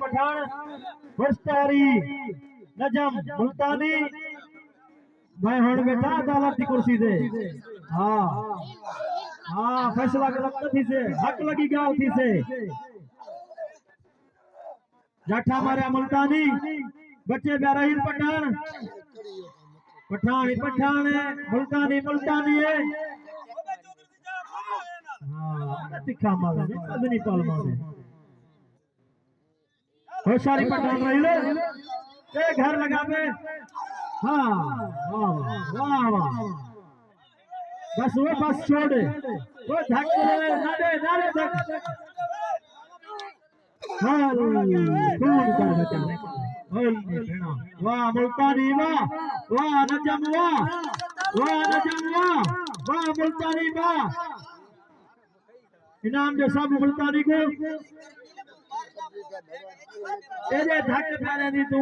पठान मुश्तारी नजम मुल्तानी मैं हुण बैठा अदालत की कुर्सी दे। हाँ हाँ फैसला गलत थी से हक लगी गाल थी से जाठा मारे मुल्तानी बच्चे ब्यारहीर पठान पठान ही पठान है मुल्तानी मुल्तानी है। हाँ तिखा मारे कदनी पाल मारे होशियारी पठान रही ले ए घर लगा पे। हाँ वाह वाह वाह बस वो बस छोड़ वो धक नारे नारे धक वाह मुल्तानी वाह वाह नजम वाह वाह नजम वाह वाह मुल्तानी वाह इनाम जो सब मुल्तानी को धक दी तू